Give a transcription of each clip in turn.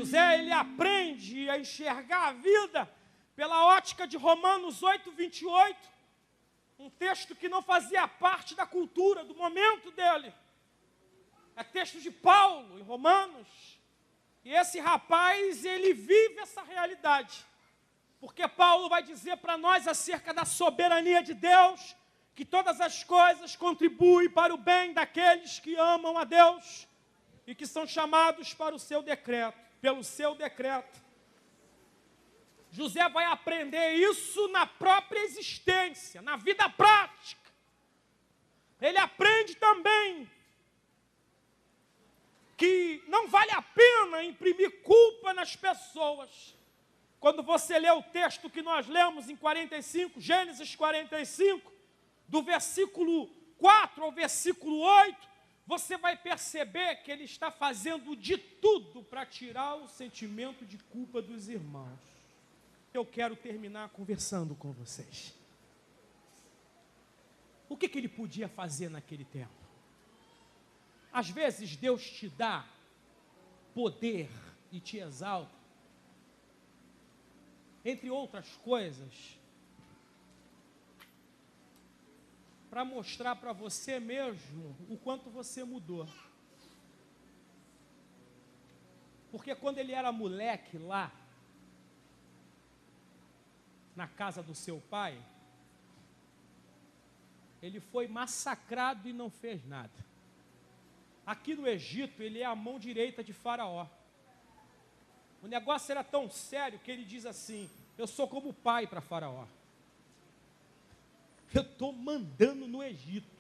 José, ele aprende a enxergar a vida pela ótica de Romanos 8, 28, um texto que não fazia parte da cultura, do momento dele. É texto de Paulo, em Romanos. E esse rapaz, ele vive essa realidade. Porque Paulo vai dizer para nós acerca da soberania de Deus, que todas as coisas contribuem para o bem daqueles que amam a Deus e que são chamados para o seu decreto, pelo seu decreto. José vai aprender isso na própria existência, na vida prática. Ele aprende também que não vale a pena imprimir culpa nas pessoas. Quando você lê o texto que nós lemos em 45, Gênesis 45, do versículo 4 ao versículo 8, você vai perceber que ele está fazendo de tudo para tirar o sentimento de culpa dos irmãos. Eu quero terminar conversando com vocês. O que ele podia fazer naquele tempo? Às vezes Deus te dá poder e te exalta, entre outras coisas, para mostrar para você mesmo o quanto você mudou. Porque quando ele era moleque lá, na casa do seu pai, ele foi massacrado e não fez nada. Aqui no Egito, ele é a mão direita de Faraó. O negócio era tão sério que ele diz assim: eu sou como pai para Faraó. Eu estou mandando no Egito.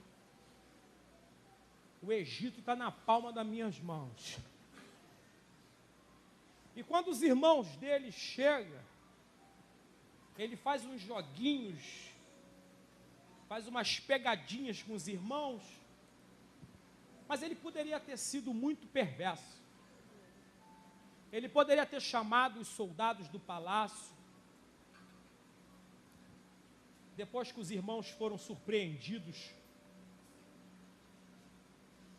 O Egito está na palma das minhas mãos. E quando os irmãos dele chegam, ele faz uns joguinhos, faz umas pegadinhas com os irmãos, mas ele poderia ter sido muito perverso. Ele poderia ter chamado os soldados do palácio. Depois que os irmãos foram surpreendidos,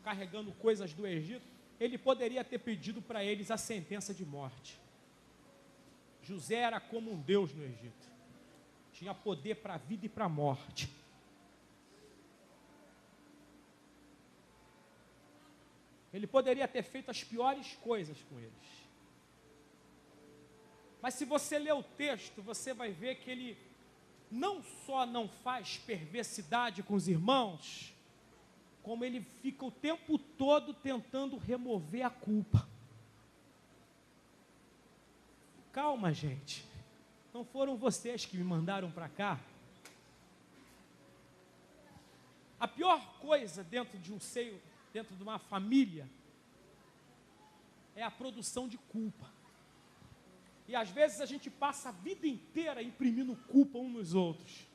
carregando coisas do Egito, ele poderia ter pedido para eles a sentença de morte. José era como um deus no Egito. Tinha poder para a vida e para a morte. Ele poderia ter feito as piores coisas com eles. Mas se você ler o texto, você vai ver que ele não só não faz perversidade com os irmãos, como ele fica o tempo todo tentando remover a culpa. Calma, gente. Não foram vocês que me mandaram para cá. A pior coisa dentro de um seio, dentro de uma família, é a produção de culpa. E às vezes a gente passa a vida inteira imprimindo culpa uns nos outros.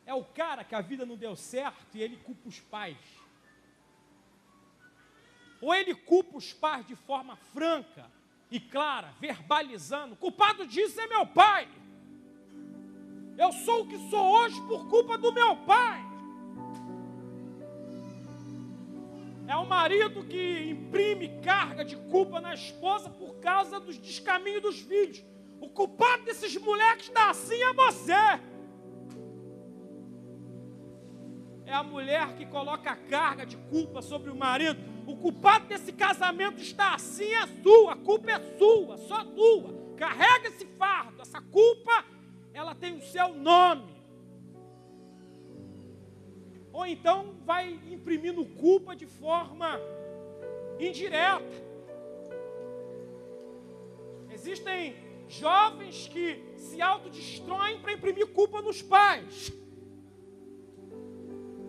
É o cara que a vida não deu certo e ele culpa os pais. Ou ele culpa os pais de forma franca e clara, verbalizando: o culpado disso é meu pai. Eu sou o que sou hoje por culpa do meu pai. É o marido que imprime carga de culpa na esposa por causa dos descaminhos dos filhos. O culpado desses moleques da assim é você. É a mulher que coloca a carga de culpa sobre o marido. O culpado desse casamento está assim, é sua. A culpa é sua, só tua. Carrega esse fardo. Essa culpa, ela tem o seu nome. Ou então vai imprimindo culpa de forma indireta. Existem jovens que se autodestroem para imprimir culpa nos pais.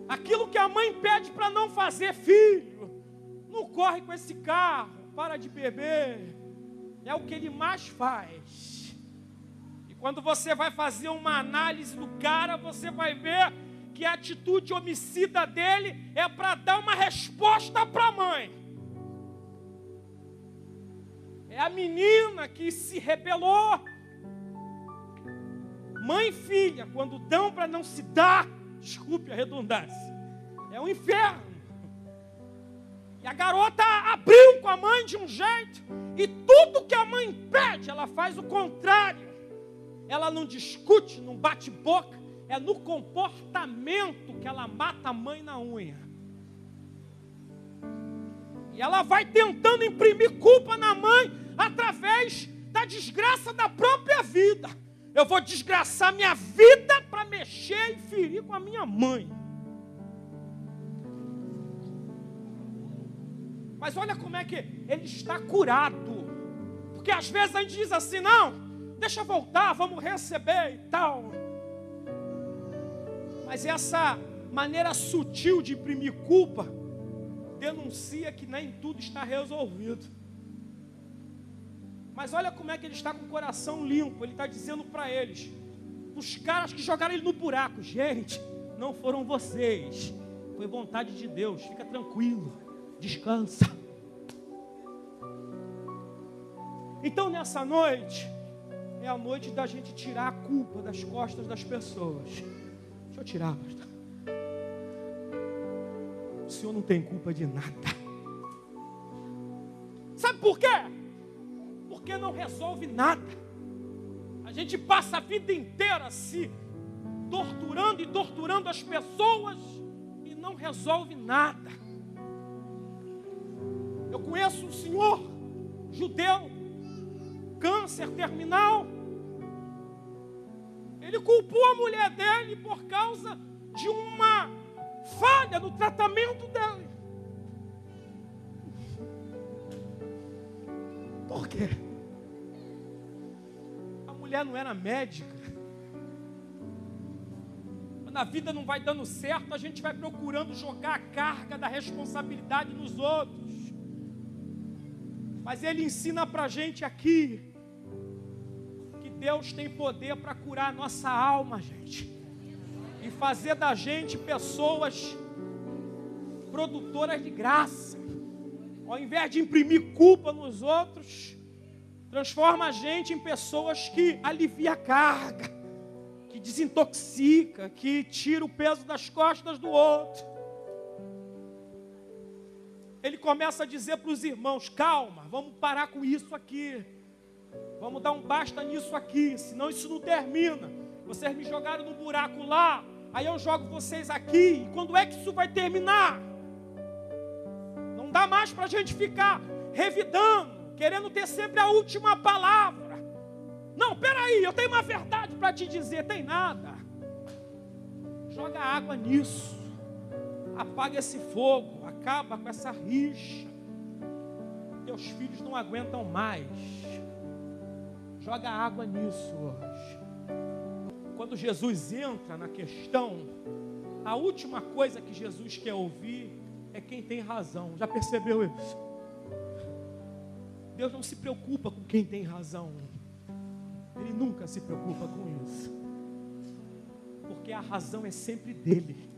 Aquilo que a mãe pede para não fazer: filho, não corre com esse carro, para de beber. É o que ele mais faz. E quando você vai fazer uma análise do cara, você vai ver que a atitude homicida dele é para dar uma resposta para a mãe. É a menina que se rebelou. Mãe e filha, quando dão para não se dar, desculpe a redundância, é um inferno. E a garota abriu com a mãe de um jeito, e tudo que a mãe pede, ela faz o contrário. Ela não discute, não bate boca, é no comportamento que ela mata a mãe na unha. E ela vai tentando imprimir culpa na mãe através da desgraça da própria vida. Eu vou desgraçar minha vida para mexer e ferir com a minha mãe. Mas olha como é que ele está curado. Porque às vezes a gente diz assim, não, deixa eu voltar, vamos receber e tal. Mas essa maneira sutil de imprimir culpa denuncia que nem tudo está resolvido. Mas olha como é que ele está com o coração limpo. Ele está dizendo para eles, os caras que jogaram ele no buraco, gente, não foram vocês, foi vontade de Deus, fica tranquilo, descansa. Então nessa noite é a noite da gente tirar a culpa das costas das pessoas. Deixa eu tirar, pastor. O Senhor não tem culpa de nada. Sabe por quê? Porque não resolve nada. A gente passa a vida inteira se torturando e torturando as pessoas e não resolve nada. Eu conheço um senhor judeu, câncer terminal. Ele culpou a mulher dele por causa de uma falha no tratamento dele. Por quê? A mulher não era médica. Quando a vida não vai dando certo, a gente vai procurando jogar a carga da responsabilidade nos outros. Mas ele ensina pra gente aqui que Deus tem poder para curar a nossa alma, gente. E fazer da gente pessoas produtoras de graça. Ao invés de imprimir culpa nos outros, transforma a gente em pessoas que aliviam a carga, que desintoxica, que tira o peso das costas do outro. Ele começa a dizer para os irmãos, calma, vamos parar com isso aqui. Vamos dar um basta nisso aqui, senão isso não termina. Vocês me jogaram no buraco lá, aí eu jogo vocês aqui. E quando é que isso vai terminar? Não dá mais para a gente ficar revidando, querendo ter sempre a última palavra. Não, peraí, eu tenho uma verdade para te dizer. Tem nada. Joga água nisso. Apaga esse fogo, acaba com essa rixa. Teus filhos não aguentam mais. Joga água nisso hoje. Quando Jesus entra na questão, a última coisa que Jesus quer ouvir é quem tem razão. Já percebeu isso? Deus não se preocupa com quem tem razão. Ele nunca se preocupa com isso. Porque a razão é sempre dele.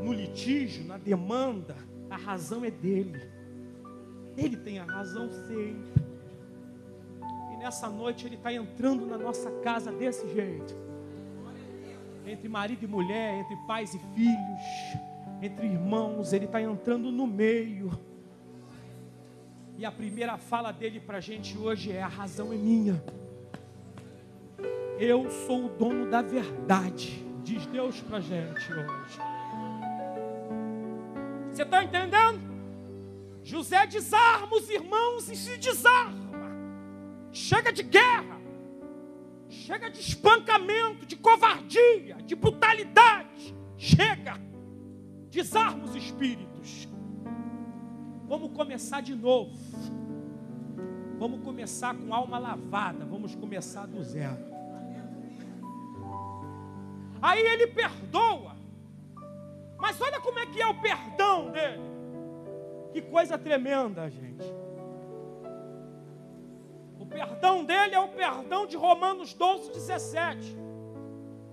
No litígio, na demanda, a razão é dele. Ele tem a razão sempre. E nessa noite ele está entrando na nossa casa desse jeito. Entre marido e mulher, entre pais e filhos, entre irmãos, ele está entrando no meio. E a primeira fala dele para a gente hoje é: a razão é minha. Eu sou o dono da verdade, diz Deus para a gente hoje. Você está entendendo? José desarma os irmãos e se desarma. Chega de guerra. Chega de espancamento, de covardia, de brutalidade. Chega. Desarma os espíritos. Vamos começar de novo. Vamos começar com alma lavada. Vamos começar do zero. Aí ele perdoa. Mas olha como é que é o perdão dele. Que coisa tremenda, gente. O perdão dele é o perdão de Romanos 12, 17.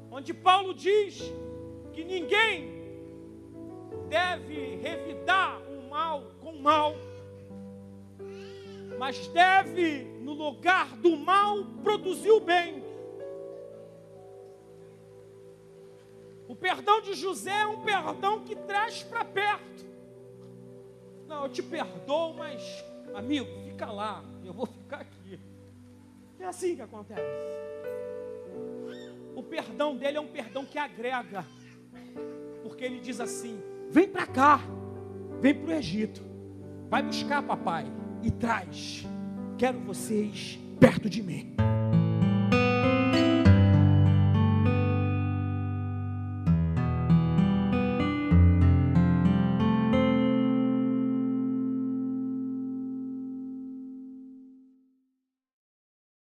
Onde Paulo diz que ninguém deve revidar o mal com o mal, mas deve, no lugar do mal, produzir o bem. O perdão de José é um perdão que traz para perto. Não, eu te perdoo, mas, amigo, fica lá, eu vou ficar aqui. É assim que acontece. O perdão dele é um perdão que agrega, porque ele diz assim: vem para cá, vem para o Egito, vai buscar papai e traz, quero vocês perto de mim.